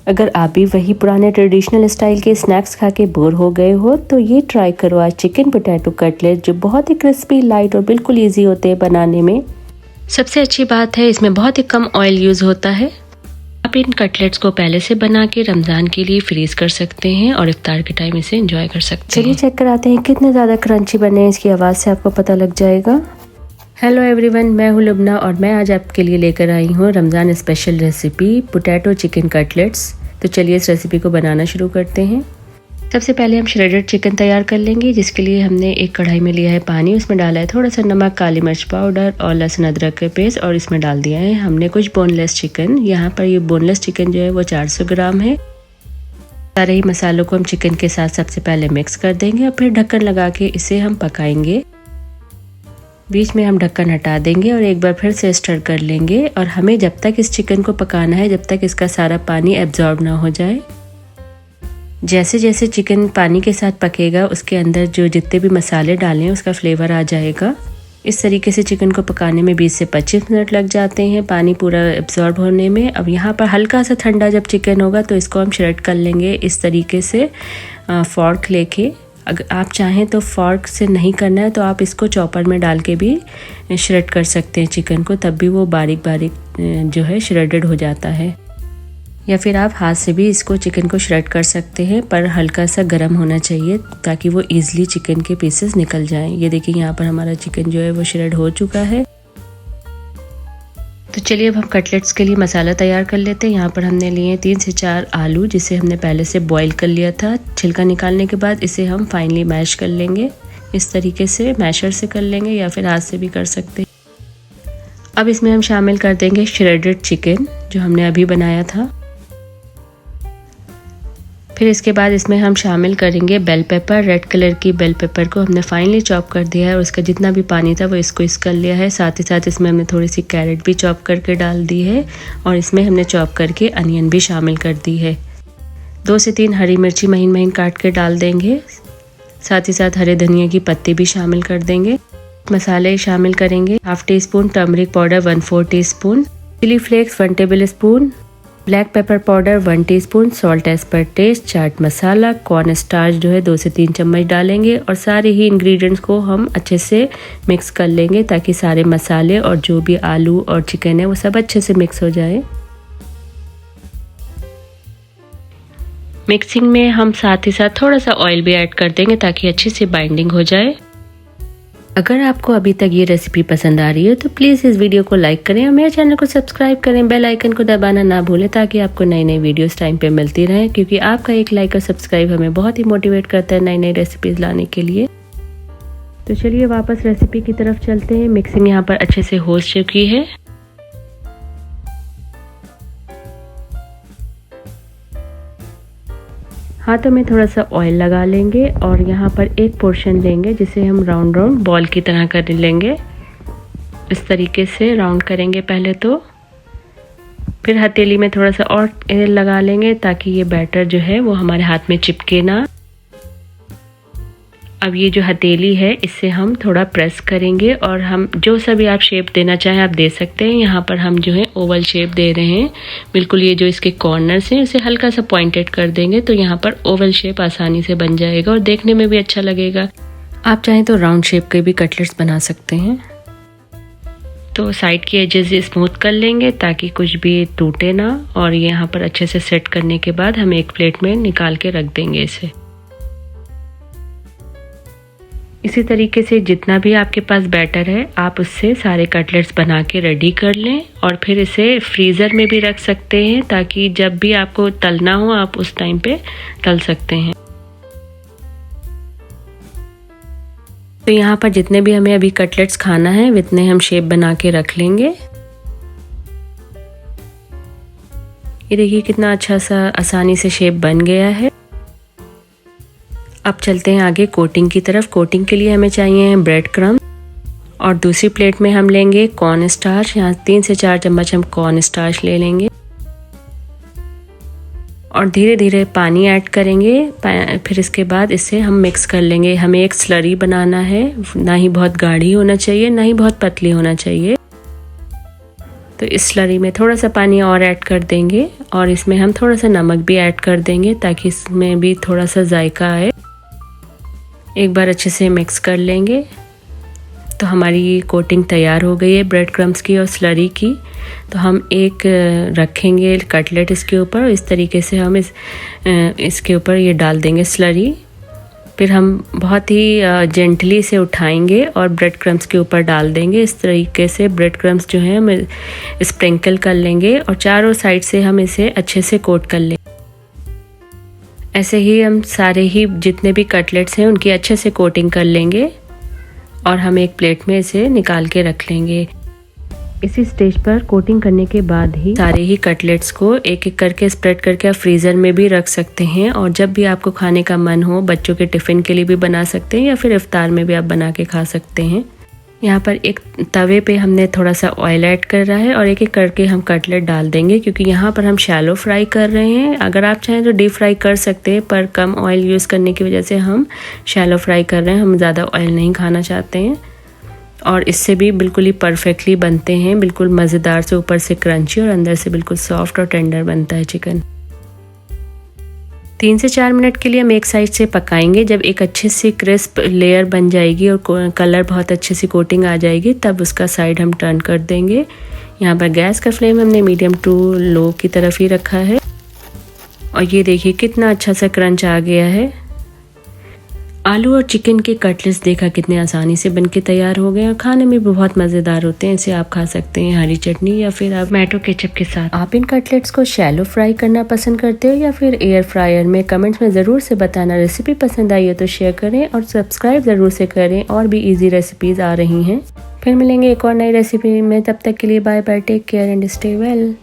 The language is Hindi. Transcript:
अगर आप भी वही पुराने ट्रेडिशनल स्टाइल के स्नैक्स खा के बोर हो गए हो तो ये ट्राई करो आज चिकन पोटैटो कटलेट, जो बहुत ही क्रिस्पी, लाइट और बिल्कुल इजी होते हैं बनाने में। सबसे अच्छी बात है इसमें बहुत ही कम ऑयल यूज़ होता है। आप इन कटलेट्स को पहले से बना के रमज़ान के लिए फ्रीज कर सकते हैं और इफ्तार के टाइम इसे एंजॉय कर सकते हैं। चलिए चेक कराते हैं कितने ज़्यादा क्रंची बने हैं, इसकी आवाज़ से आपको पता लग जाएगा। हेलो एवरीवन, मैं हूँ लुबना और मैं आज आपके लिए लेकर आई हूँ Ramzan special recipe potato chicken cutlets. तो चलिए इस रेसिपी को बनाना शुरू करते हैं। सबसे पहले हम श्रेडेड चिकन तैयार कर लेंगे, जिसके लिए हमने एक कढ़ाई में लिया है पानी, उसमें डाला है थोड़ा सा नमक, काली मिर्च पाउडर और लहसुन अदरक का पेस्ट, और इसमें डाल दिया है हमने कुछ बोनलेस चिकन। यहाँ पर ये बोनलेस चिकन जो है वो 400 ग्राम है। सारे ही मसालों को हम चिकन के साथ सबसे पहले मिक्स कर देंगे और फिर ढक्कन लगा के इसे हम पकाएंगे। बीच में हम ढक्कन हटा देंगे और एक बार फिर से स्टर कर लेंगे। और हमें जब तक इस चिकन को पकाना है जब तक इसका सारा पानी एब्जॉर्ब ना हो जाए। जैसे जैसे चिकन पानी के साथ पकेगा उसके अंदर जो जितने भी मसाले डालें उसका फ्लेवर आ जाएगा। इस तरीके से चिकन को पकाने में 20 से 25 मिनट लग जाते हैं, पानी पूरा एब्जॉर्ब होने में। अब यहाँ पर हल्का सा ठंडा जब चिकन होगा तो इसको हम श्रेड कर लेंगे इस तरीके से फॉर्क लेके। अगर आप चाहें तो फॉर्क से नहीं करना है तो आप इसको चॉपर में डाल के भी श्रेड कर सकते हैं चिकन को, तब भी वो बारीक बारीक जो है श्रेडेड हो जाता है। या फिर आप हाथ से भी इसको चिकन को श्रेड कर सकते हैं, पर हल्का सा गर्म होना चाहिए ताकि वो ईजिली चिकन के पीसेस निकल जाएं। ये देखिए यहाँ पर हमारा चिकन जो है वो श्रेड हो चुका है। तो चलिए अब हम कटलेट्स के लिए मसाला तैयार कर लेते हैं। यहाँ पर हमने लिए 3 से 4 आलू, जिसे हमने पहले से बॉईल कर लिया था। छिलका निकालने के बाद इसे हम फाइनली मैश कर लेंगे, इस तरीके से मैशर से कर लेंगे या फिर हाथ से भी कर सकते हैं। अब इसमें हम शामिल कर देंगे श्रेडेड चिकन जो हमने अभी बनाया था। फिर इसके बाद इसमें हम शामिल करेंगे बेल पेपर। रेड कलर की बेल पेपर को हमने फाइनली चॉप कर दिया है और उसका जितना भी पानी था वो इसको इस कर लिया है। साथ ही साथ इसमें हमने थोड़ी सी कैरेट भी चॉप करके डाल दी है और इसमें हमने चॉप करके अनियन भी शामिल कर दी है। 2 से 3 हरी मिर्ची महीन महीन काट के डाल देंगे। साथ ही साथ हरे धनिया की पत्ती भी शामिल कर देंगे। मसाले शामिल करेंगे 1/2 teaspoon turmeric powder, 1/4 teaspoon chilli flakes, 1 tablespoon black pepper powder, 1 teaspoon salt as पर taste, chaat masala, corn starch जो है 2 से 3 चम्मच डालेंगे और सारे ही इंग्रेडिएंट्स को हम अच्छे से मिक्स कर लेंगे ताकि सारे मसाले और जो भी आलू और चिकन है वो सब अच्छे से मिक्स हो जाए। मिक्सिंग में हम साथ ही साथ थोड़ा सा ऑयल भी ऐड कर देंगे ताकि अच्छी सी बाइंडिंग हो जाए। अगर आपको अभी तक ये रेसिपी पसंद आ रही है तो प्लीज़ इस वीडियो को लाइक करें और मेरे चैनल को सब्सक्राइब करें। बेल आइकन को दबाना ना भूलें ताकि आपको नई नई वीडियोस टाइम पे मिलती रहें, क्योंकि आपका एक लाइक और सब्सक्राइब हमें बहुत ही मोटिवेट करता है नई नई रेसिपीज़ लाने के लिए। तो चलिए वापस रेसिपी की तरफ चलते हैं। मिक्सिंग यहाँ पर अच्छे से हो चुकी है। हाथों में थोड़ा सा ऑयल लगा लेंगे और यहाँ पर एक पोर्शन लेंगे जिसे हम राउंड राउंड बॉल की तरह कर लेंगे। इस तरीके से राउंड करेंगे पहले तो, फिर हथेली में थोड़ा सा और लगा लेंगे ताकि ये बैटर जो है वो हमारे हाथ में चिपके ना। अब ये जो हथेली है इससे हम थोड़ा प्रेस करेंगे और हम जो सा भी आप शेप देना चाहें आप दे सकते हैं। यहाँ पर हम जो है ओवल शेप दे रहे हैं। बिल्कुल ये जो इसके कॉर्नर्स हैं उसे हल्का सा पॉइंटेड कर देंगे तो यहाँ पर ओवल शेप आसानी से बन जाएगा और देखने में भी अच्छा लगेगा। आप चाहें तो राउंड शेप के भी कटलेट्स बना सकते हैं। तो साइड की एजेस स्मूथ कर लेंगे ताकि कुछ भी टूटे ना, और यहाँ पर अच्छे से सेट करने के बाद हम एक प्लेट में निकाल के रख देंगे इसे। इसी तरीके से जितना भी आपके पास बैटर है आप उससे सारे कटलेट्स बना के रेडी कर लें और फिर इसे फ्रीज़र में भी रख सकते हैं ताकि जब भी आपको तलना हो आप उस टाइम पे तल सकते हैं। तो यहाँ पर जितने भी हमें अभी कटलेट्स खाना है उतने हम शेप बना के रख लेंगे। ये देखिए कितना अच्छा सा आसानी से शेप बन गया है। अब चलते हैं आगे कोटिंग की तरफ। कोटिंग के लिए हमें चाहिए ब्रेड क्रम्ब और दूसरी प्लेट में हम लेंगे कॉर्न स्टार्च। यहाँ 3 से 4 चम्मच हम कॉर्न स्टार्च ले लेंगे और धीरे धीरे पानी ऐड करेंगे। फिर इसके बाद इसे हम मिक्स कर लेंगे। हमें एक स्लरी बनाना है, ना ही बहुत गाढ़ी होना चाहिए ना ही बहुत पतली होना चाहिए। तो इस स्लरी में थोड़ा सा पानी और ऐड कर देंगे और इसमें हम थोड़ा सा नमक भी ऐड कर देंगे ताकि इसमें भी थोड़ा सा जायका आए। एक बार अच्छे से मिक्स कर लेंगे। तो हमारी ये कोटिंग तैयार हो गई है ब्रेड क्रम्स की और स्लरी की। तो हम एक रखेंगे कटलेट इसके ऊपर और इस तरीके से हम इसके ऊपर ये डाल देंगे स्लरी। फिर हम बहुत ही जेंटली से उठाएंगे और ब्रेड क्रम्स के ऊपर डाल देंगे। इस तरीके से ब्रेड क्रम्स जो है हम स्प्रिंकल कर लेंगे और चारों साइड से हम इसे अच्छे से कोट कर लेंगे। ऐसे ही हम सारे ही जितने भी कटलेट्स हैं उनकी अच्छे से कोटिंग कर लेंगे और हम एक प्लेट में इसे निकाल के रख लेंगे। इसी स्टेज पर कोटिंग करने के बाद ही सारे ही कटलेट्स को एक एक करके स्प्रेड करके आप फ्रीज़र में भी रख सकते हैं और जब भी आपको खाने का मन हो बच्चों के टिफ़िन के लिए भी बना सकते हैं या फिर इफ्तार में भी आप बना के खा सकते हैं। यहाँ पर एक तवे पे हमने थोड़ा सा ऑयल ऐड कर रहा है और एक एक करके हम कटलेट डाल देंगे क्योंकि यहाँ पर हम शैलो फ्राई कर रहे हैं। अगर आप चाहें तो डीप फ्राई कर सकते हैं पर कम ऑयल यूज़ करने की वजह से हम शैलो फ्राई कर रहे हैं। हम ज़्यादा ऑयल नहीं खाना चाहते हैं और इससे भी बिल्कुल ही परफेक्टली बनते हैं, बिल्कुल मज़ेदार से ऊपर से क्रंची और अंदर से बिल्कुल सॉफ्ट और टेंडर बनता है चिकन। 3 से 4 मिनट के लिए हम एक साइड से पकाएंगे। जब एक अच्छी सी क्रिस्प लेयर बन जाएगी और कलर बहुत अच्छी सी कोटिंग आ जाएगी तब उसका साइड हम टर्न कर देंगे। यहाँ पर गैस का फ्लेम हमने मीडियम टू लो की तरफ ही रखा है और ये देखिए कितना अच्छा सा क्रंच आ गया है। आलू और चिकन के कटलेट्स देखा कितने आसानी से बनके तैयार हो गए और खाने में भी बहुत मज़ेदार होते हैं। इसे आप खा सकते हैं हरी चटनी या फिर आप टोमेटो केचप के साथ। आप इन कटलेट्स को शैलो फ्राई करना पसंद करते हो या फिर एयर फ्रायर में? कमेंट्स में ज़रूर से बताना। रेसिपी पसंद आई हो तो शेयर करें और सब्सक्राइब ज़रूर से करें, और भी ईजी रेसिपीज़ आ रही हैं। फिर मिलेंगे एक और नई रेसिपी में, तब तक के लिए bye bye, take care and stay well.